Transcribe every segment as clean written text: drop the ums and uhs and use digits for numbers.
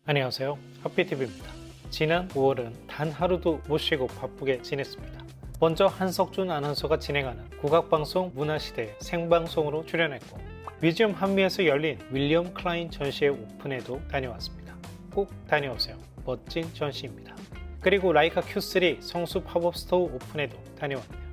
안녕하세요, 하피TV입니다. 지난 5월은 단 하루도 못 쉬고 바쁘게 지냈습니다. 먼저 한석준 아나운서가 진행하는 국악방송 문화시대에 생방송으로 출연했고, 뮤지엄 한미에서 열린 윌리엄 클라인 전시회 오픈에도 다녀왔습니다. 꼭 다녀오세요. 멋진 전시입니다. 그리고 라이카 Q3 성수 팝업 스토어 오픈에도 다녀왔네요.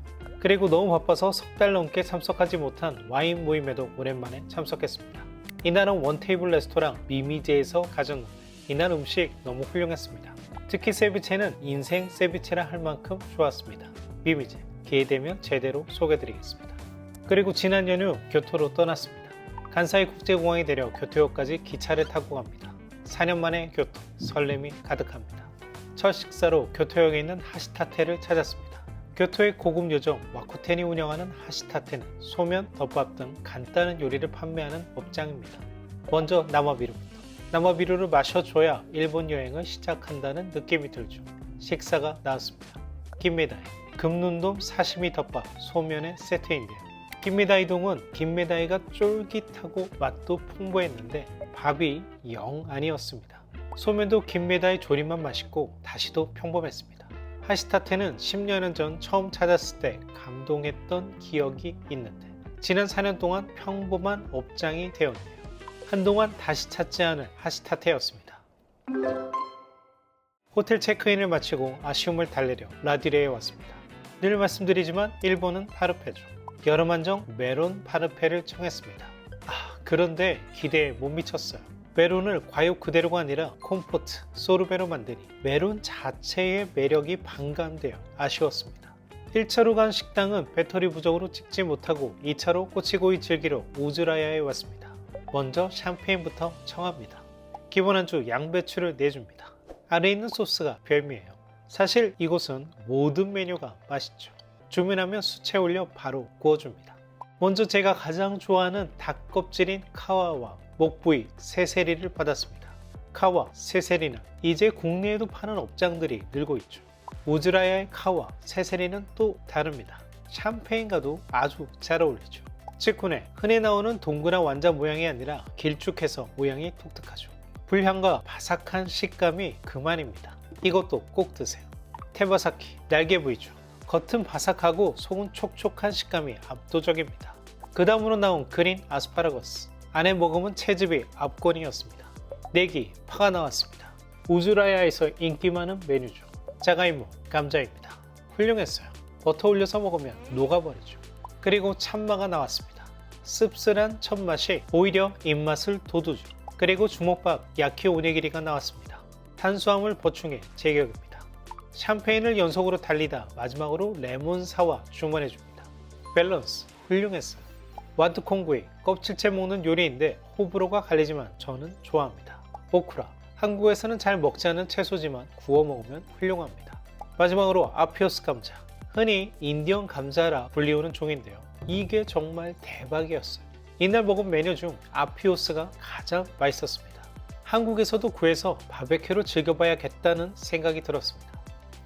그리고 너무 바빠서 석 달 넘게 참석하지 못한 와인 모임에도 오랜만에 참석했습니다. 이날은 원테이블 레스토랑 미미제에서 가졌는데 이날 음식 너무 훌륭했습니다. 특히 세비체는 인생 세비체라 할 만큼 좋았습니다. 미미제, 기회되면 제대로 소개드리겠습니다. 그리고 지난 연휴 교토로 떠났습니다. 간사이 국제공항에 내려 교토역까지 기차를 타고 갑니다. 4년 만에 교토, 설렘이 가득합니다. 첫 식사로 교토역에 있는 하시타테를 찾았습니다. 교토의 고급 요정 와쿠텐이 운영하는 하시타테는 소면, 덮밥 등 간단한 요리를 판매하는 업장입니다. 먼저 나마비루부터. 나마비루를 마셔줘야 일본 여행을 시작한다는 느낌이 들죠. 식사가 나왔습니다. 김메다이, 금눈돔 사시미 덮밥, 소면의 세트인데요. 김메다이동은 김메다이가 쫄깃하고 맛도 풍부했는데 밥이 영 아니었습니다. 소면도 김메다이 조림만 맛있고 다시도 평범했습니다. 하시타테는 10년 전 처음 찾았을 때 감동했던 기억이 있는데 지난 4년 동안 평범한 업장이 되었네요. 한동안 다시 찾지 않을 하시타테였습니다. 호텔 체크인을 마치고 아쉬움을 달래려 라디레에 왔습니다. 늘 말씀드리지만 일본은 파르페죠. 여름 한정 메론 파르페를 청했습니다. 그런데 기대에 못 미쳤어요. 메론을 과육 그대로가 아니라 콤포트, 소르베로 만드니 메론 자체의 매력이 반감되어 아쉬웠습니다. 1차로 간 식당은 배터리 부족으로 찍지 못하고 2차로 꼬치구이 즐기러 우즈라야에 왔습니다. 먼저 샴페인부터 청합니다. 기본 안주 양배추를 내줍니다. 아래 있는 소스가 별미예요. 사실 이곳은 모든 메뉴가 맛있죠. 주문하면 수채 올려 바로 구워줍니다. 먼저 제가 가장 좋아하는 닭 껍질인 카와와 목부위 세세리를 받았습니다. 카와, 세세리는 이제 국내에도 파는 업장들이 늘고 있죠. 우즈라야의 카와, 세세리는 또 다릅니다. 샴페인과도 아주 잘 어울리죠. 치쿠네, 흔히 나오는 동그란 완자 모양이 아니라 길쭉해서 모양이 독특하죠. 불향과 바삭한 식감이 그만입니다. 이것도 꼭 드세요. 테바사키, 날개 부위죠. 겉은 바삭하고 속은 촉촉한 식감이 압도적입니다. 그 다음으로 나온 그린 아스파라거스, 안에 머금은 채즙이 압권이었습니다. 네기, 파가 나왔습니다. 우즈라야에서 인기 많은 메뉴죠. 자가이모, 감자입니다. 훌륭했어요. 버터 올려서 먹으면 녹아버리죠. 그리고 참마가 나왔습니다. 씁쓸한 첫맛이 오히려 입맛을 돋우죠. 그리고 주먹밥 야키 오네기리가 나왔습니다. 탄수화물 보충에 제격입니다. 샴페인을 연속으로 달리다 마지막으로 레몬 사와 주문해줍니다. 밸런스 훌륭했어요. 와트콩구이, 껍질째 먹는 요리인데 호불호가 갈리지만 저는 좋아합니다. 오크라, 한국에서는 잘 먹지 않는 채소지만 구워 먹으면 훌륭합니다. 마지막으로 아피오스 감자, 흔히 인디언 감자라 불리우는 종인데요. 이게 정말 대박이었어요. 이날 먹은 메뉴 중 아피오스가 가장 맛있었습니다. 한국에서도 구해서 바베큐로 즐겨봐야겠다는 생각이 들었습니다.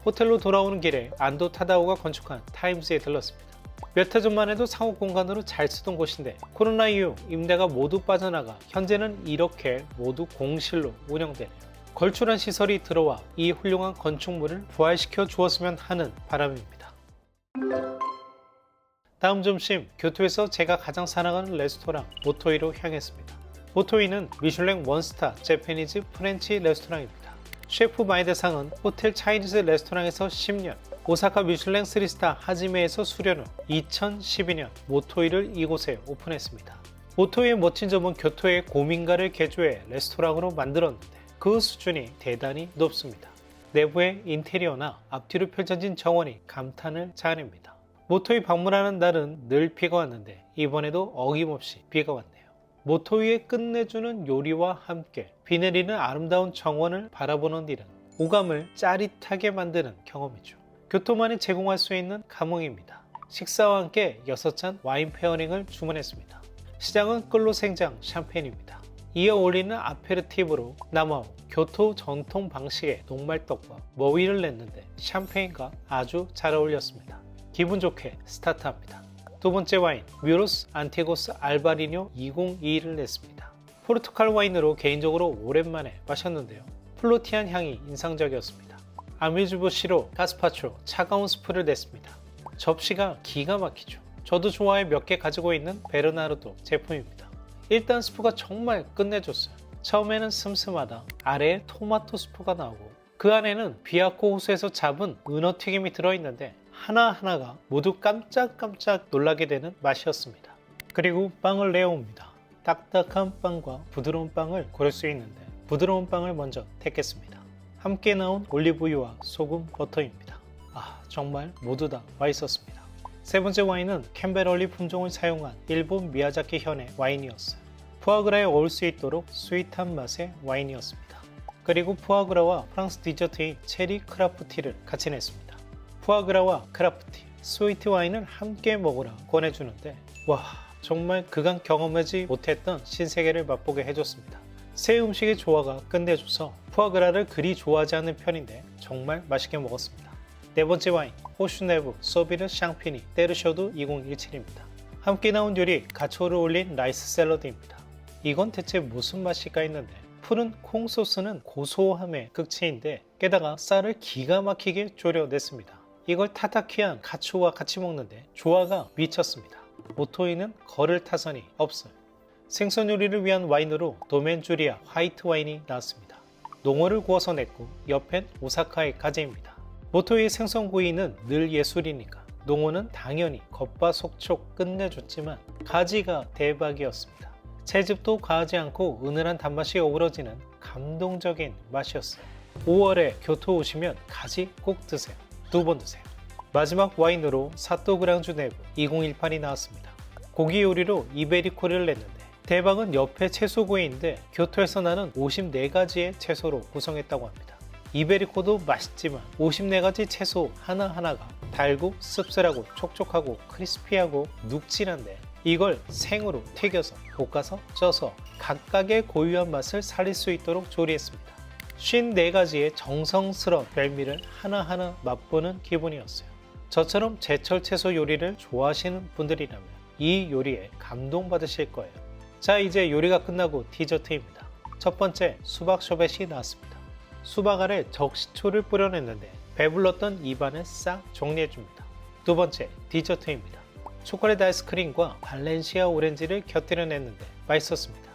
호텔로 돌아오는 길에 안도 타다오가 건축한 타임즈에 들렀습니다. 몇 해 전만 해도 상업 공간으로 잘 쓰던 곳인데 코로나 이후 임대가 모두 빠져나가 현재는 이렇게 모두 공실로 운영되네요. 걸출한 시설이 들어와 이 훌륭한 건축물을 부활시켜 주었으면 하는 바람입니다. 다음 점심, 교토에서 제가 가장 사랑하는 레스토랑 모토이로 향했습니다. 모토이는 미슐랭 원스타 재패니즈 프렌치 레스토랑입니다. 셰프 마이대상은 호텔 차이니즈 레스토랑에서 10년, 오사카 미슐랭 3스타 하지메에서 수련 후 2012년 모토이를 이곳에 오픈했습니다. 모토이의 멋진 점은 교토의 고민가를 개조해 레스토랑으로 만들었는데 그 수준이 대단히 높습니다. 내부의 인테리어나 앞뒤로 펼쳐진 정원이 감탄을 자아냅니다. 모토이 방문하는 날은 늘 비가 왔는데 이번에도 어김없이 비가 왔네요. 모토이의 끝내주는 요리와 함께 비 내리는 아름다운 정원을 바라보는 일은 오감을 짜릿하게 만드는 경험이죠. 교토만이 제공할 수 있는 감흥입니다. 식사와 함께 6잔 와인 페어링을 주문했습니다. 시장은 끌로 생장 샴페인입니다. 이어 올리는 아페르티브로 남아오 교토 전통 방식의 녹말떡과 머위를 냈는데 샴페인과 아주 잘 어울렸습니다. 기분 좋게 스타트합니다. 두 번째 와인, 뮤로스 안티고스 알바리뇨 2022를 냈습니다. 포르투갈 와인으로 개인적으로 오랜만에 마셨는데요. 플로티한 향이 인상적이었습니다. 아미주보시로 가스파초 차가운 스프를 냈습니다. 접시가 기가 막히죠. 저도 좋아해 몇 개 가지고 있는 베르나르도 제품입니다. 일단 스프가 정말 끝내줬어요. 처음에는 슴슴하다 아래에 토마토 스프가 나오고 그 안에는 비아코 호수에서 잡은 은어튀김이 들어있는데 하나하나가 모두 깜짝깜짝 놀라게 되는 맛이었습니다. 그리고 빵을 내어옵니다. 딱딱한 빵과 부드러운 빵을 고를 수 있는데 부드러운 빵을 먼저 택했습니다. 함께 나온 올리브유와 소금, 버터입니다. 정말 모두 다 맛있었습니다. 세 번째 와인은 캠베럴리 품종을 사용한 일본 미야자키 현의 와인이었어요. 푸아그라에 어울 수 있도록 스윗한 맛의 와인이었습니다. 그리고 푸아그라와 프랑스 디저트인 체리 크라프티를 같이 냈습니다. 푸아그라와 크라프티, 스위트 와인을 함께 먹으라 권해주는데 정말 그간 경험하지 못했던 신세계를 맛보게 해줬습니다. 새 음식의 조화가 끝내줘서 푸아그라를 그리 좋아하지 않는 편인데 정말 맛있게 먹었습니다. 네 번째 와인, 호슈네브 소비르 샹피니 테르쇼드 2017입니다. 함께 나온 요리 가초를 올린 라이스 샐러드입니다. 이건 대체 무슨 맛일까 했는데 푸른 콩 소스는 고소함의 극치인데 게다가 쌀을 기가 막히게 졸여냈습니다. 이걸 타타키한 가초와 같이 먹는데 조화가 미쳤습니다. 모토이는 거를 타선이 없어요. 생선 요리를 위한 와인으로 도멘주리아 화이트 와인이 나왔습니다. 농어를 구워서 냈고 옆엔 오사카의 가재입니다. 모토이의 생선구이는 늘 예술이니까 농어는 당연히 겉바 속촉 끝내줬지만 가지가 대박이었습니다. 채즙도 과하지 않고 은은한 단맛이 어우러지는 감동적인 맛이었어요. 5월에 교토 오시면 가지 꼭 드세요. 2번 드세요. 마지막 와인으로 사또 그랑주 네브 2018이 나왔습니다. 고기 요리로 이베리코를 냈는데 대박은 옆에 채소구이인데 교토에서 나는 54가지의 채소로 구성했다고 합니다. 이베리코도 맛있지만 54가지 채소 하나하나가 달고 씁쓸하고 촉촉하고 크리스피하고 눅진한데 이걸 생으로 튀겨서 볶아서 쪄서 각각의 고유한 맛을 살릴 수 있도록 조리했습니다. 54가지의 정성스러운 별미를 하나하나 맛보는 기분이었어요. 저처럼 제철 채소 요리를 좋아하시는 분들이라면 이 요리에 감동받으실 거예요. 자, 이제 요리가 끝나고 디저트입니다. 첫 번째, 수박 셔벳이 나왔습니다. 수박 아래 적시초를 뿌려냈는데 배불렀던 입안을 싹 정리해줍니다. 두 번째, 디저트입니다. 초콜릿 아이스크림과 발렌시아 오렌지를 곁들여 냈는데 맛있었습니다.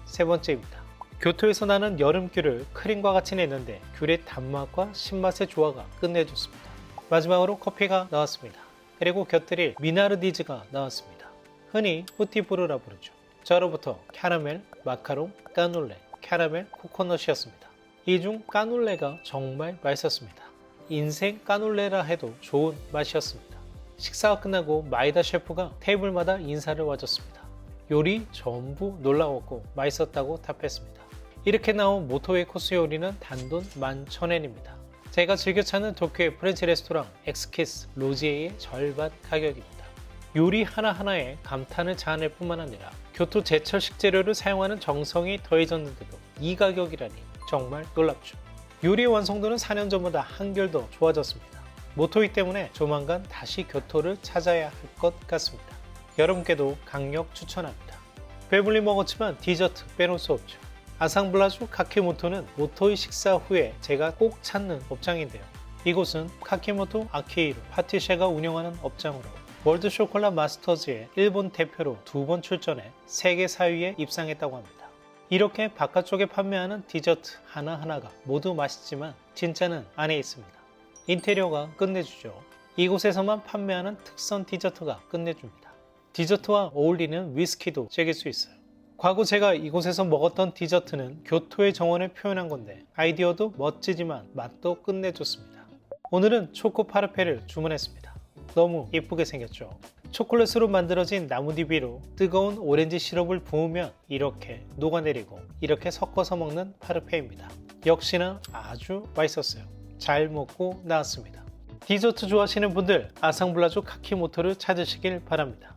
세 번째입니다. 교토에서 나는 여름귤을 크림과 같이 냈는데 귤의 단맛과 신맛의 조화가 끝내줬습니다. 마지막으로 커피가 나왔습니다. 그리고 곁들일 미나르디즈가 나왔습니다. 흔히 후티브루라 부르죠. 저로부터 캐러멜, 마카롱, 까눌레, 캐러멜, 코코넛이었습니다. 이 중 까눌레가 정말 맛있었습니다. 인생 까눌레라 해도 좋은 맛이었습니다. 식사가 끝나고 마이다 셰프가 테이블마다 인사를 와줬습니다. 요리 전부 놀라웠고 맛있었다고 답했습니다. 이렇게 나온 모토의 코스 요리는 단돈 11,000엔입니다. 제가 즐겨 찾는 도쿄의 프렌치 레스토랑 엑스키스 로지에의 절반 가격입니다. 요리 하나하나에 감탄을 자아낼 뿐만 아니라 교토 제철 식재료를 사용하는 정성이 더해졌는데도 이 가격이라니 정말 놀랍죠. 요리의 완성도는 4년 전보다 한결 더 좋아졌습니다. 모토이 때문에 조만간 다시 교토를 찾아야 할 것 같습니다. 여러분께도 강력 추천합니다. 배불리 먹었지만 디저트 빼놓을 수 없죠. 아상블라주 카케모토는 모토이 식사 후에 제가 꼭 찾는 업장인데요. 이곳은 카케모토 아키히로 파티셰가 운영하는 업장으로 월드 쇼콜라 마스터즈의 일본 대표로 2번 출전해 세계 4위에 입상했다고 합니다. 이렇게 바깥쪽에 판매하는 디저트 하나하나가 모두 맛있지만 진짜는 안에 있습니다. 인테리어가 끝내주죠. 이곳에서만 판매하는 특선 디저트가 끝내줍니다. 디저트와 어울리는 위스키도 즐길 수 있어요. 과거 제가 이곳에서 먹었던 디저트는 교토의 정원을 표현한 건데 아이디어도 멋지지만 맛도 끝내줬습니다. 오늘은 초코 파르페를 주문했습니다. 너무 예쁘게 생겼죠. 초콜릿으로 만들어진 나무디비로 뜨거운 오렌지 시럽을 부으면 이렇게 녹아내리고 이렇게 섞어서 먹는 파르페입니다. 역시나 아주 맛있었어요. 잘 먹고 나왔습니다. 디저트 좋아하시는 분들 아상블라주 카키모토를 찾으시길 바랍니다.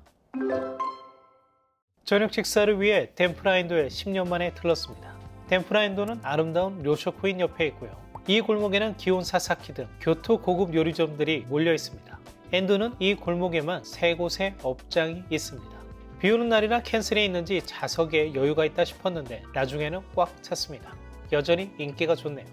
저녁 식사를 위해 덴프라인도에 10년 만에 들렀습니다. 덴프라인도는 아름다운 료쇼코인 옆에 있고요. 이 골목에는 기온 사사키 등 교토 고급 요리점들이 몰려 있습니다. 엔도는 이 골목에만 3곳의 업장이 있습니다. 비 오는 날이라 캔슬이 있는지 좌석에 여유가 있다 싶었는데 나중에는 꽉 찼습니다. 여전히 인기가 좋네요.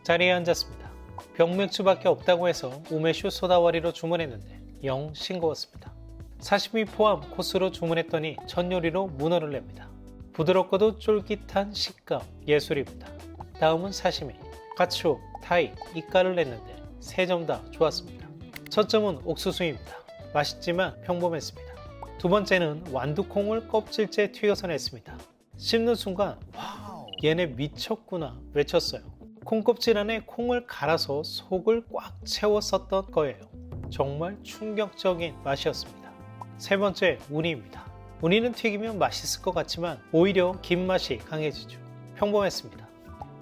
자리에 앉았습니다. 병맥주밖에 없다고 해서 우메슈 소다와리로 주문했는데 영 싱거웠습니다. 사시미 포함 코스로 주문했더니 전 요리로 문어를 냅니다. 부드럽고도 쫄깃한 식감 예술입니다. 다음은 사시미, 가츠오, 타이, 이까를 냈는데 3점 다 좋았습니다. 첫 점은 옥수수입니다. 맛있지만 평범했습니다. 두 번째는 완두콩을 껍질째 튀겨서 냈습니다. 씹는 순간 와, 얘네 미쳤구나 외쳤어요. 콩껍질 안에 콩을 갈아서 속을 꽉 채워 썼던 거예요. 정말 충격적인 맛이었습니다. 세 번째, 우니입니다. 우니는 튀기면 맛있을 것 같지만 오히려 긴 맛이 강해지죠. 평범했습니다.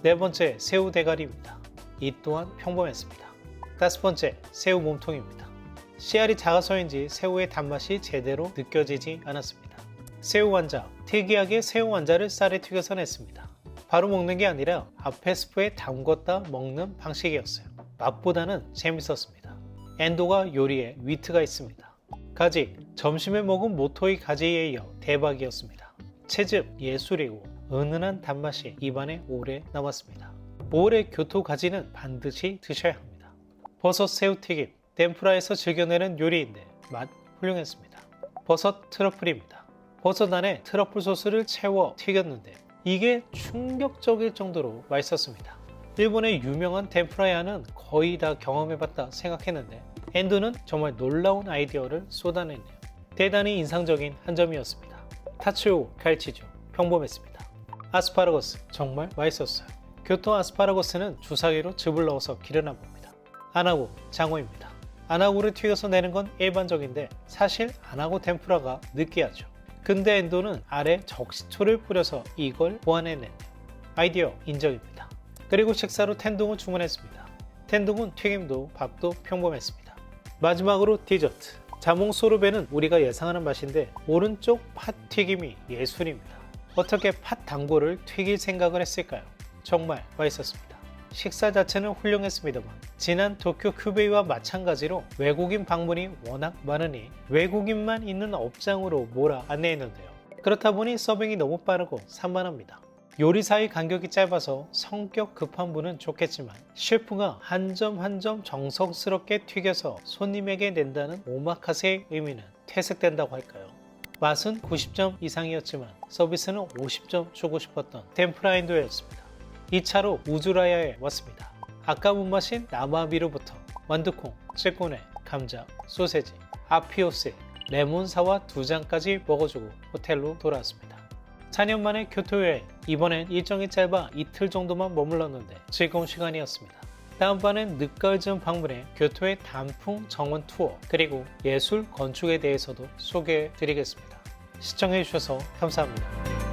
네 번째, 새우 대가리입니다. 이 또한 평범했습니다. 다섯 번째, 새우 몸통입니다. 씨알이 작아서인지 새우의 단맛이 제대로 느껴지지 않았습니다. 새우 완자, 특이하게 새우 완자를 쌀에 튀겨서 냈습니다. 바로 먹는 게 아니라 앞에 스프에 담궜다 먹는 방식이었어요. 맛보다는 재밌었습니다. 엔도가 요리에 위트가 있습니다. 가지, 점심에 먹은 모토이 가지에 이어 대박이었습니다. 채즙 예술이고 은은한 단맛이 입안에 오래 남았습니다. 5월의 교토 가지는 반드시 드셔야 합니다. 버섯 새우튀김, 덴푸라에서 즐겨내는 요리인데 맛 훌륭했습니다. 버섯 트러플입니다. 버섯 안에 트러플 소스를 채워 튀겼는데 이게 충격적일 정도로 맛있었습니다. 일본의 유명한 덴푸라야는 거의 다 경험해봤다 생각했는데 엔도는 정말 놀라운 아이디어를 쏟아냈네요. 대단히 인상적인 한 점이었습니다. 타츠오 갈치죠. 평범했습니다. 아스파라거스 정말 맛있었어요. 교토 아스파라거스는 주사위로 즙을 넣어서 기르나 봅니다. 아나고 장어입니다. 아나고를 튀겨서 내는 건 일반적인데 사실 아나고 덴푸라가 느끼하죠. 근데 엔도는 아래 적시초를 뿌려서 이걸 보완해냈네요. 아이디어 인정입니다. 그리고 식사로 텐동을 주문했습니다. 텐동은 튀김도 밥도 평범했습니다. 마지막으로 디저트. 자몽 소르베는 우리가 예상하는 맛인데 오른쪽 팥 튀김이 예술입니다. 어떻게 팥 당고를 튀길 생각을 했을까요? 정말 맛있었습니다. 식사 자체는 훌륭했습니다만 지난 도쿄 큐베이와 마찬가지로 외국인 방문이 워낙 많으니 외국인만 있는 업장으로 몰아 안내했는데요. 그렇다 보니 서빙이 너무 빠르고 산만합니다. 요리사의 간격이 짧아서 성격 급한 분은 좋겠지만 셰프가 한 점 한 점 정성스럽게 튀겨서 손님에게 낸다는 오마카세의 의미는 퇴색된다고 할까요? 맛은 90점 이상이었지만 서비스는 50점 주고 싶었던 덴푸라인도였습니다. 2차로 우즈라야에 왔습니다. 아까 못 마신 나마비루부터 완두콩, 찌꼬네, 감자, 소세지, 아피오스, 레몬사와 2잔까지 먹어주고 호텔로 돌아왔습니다. 4년 만에 교토 여행, 이번엔 일정이 짧아 이틀 정도만 머물렀는데 즐거운 시간이었습니다. 다음번엔 늦가을 즈음 방문해 교토의 단풍 정원 투어 그리고 예술 건축에 대해서도 소개해 드리겠습니다. 시청해 주셔서 감사합니다.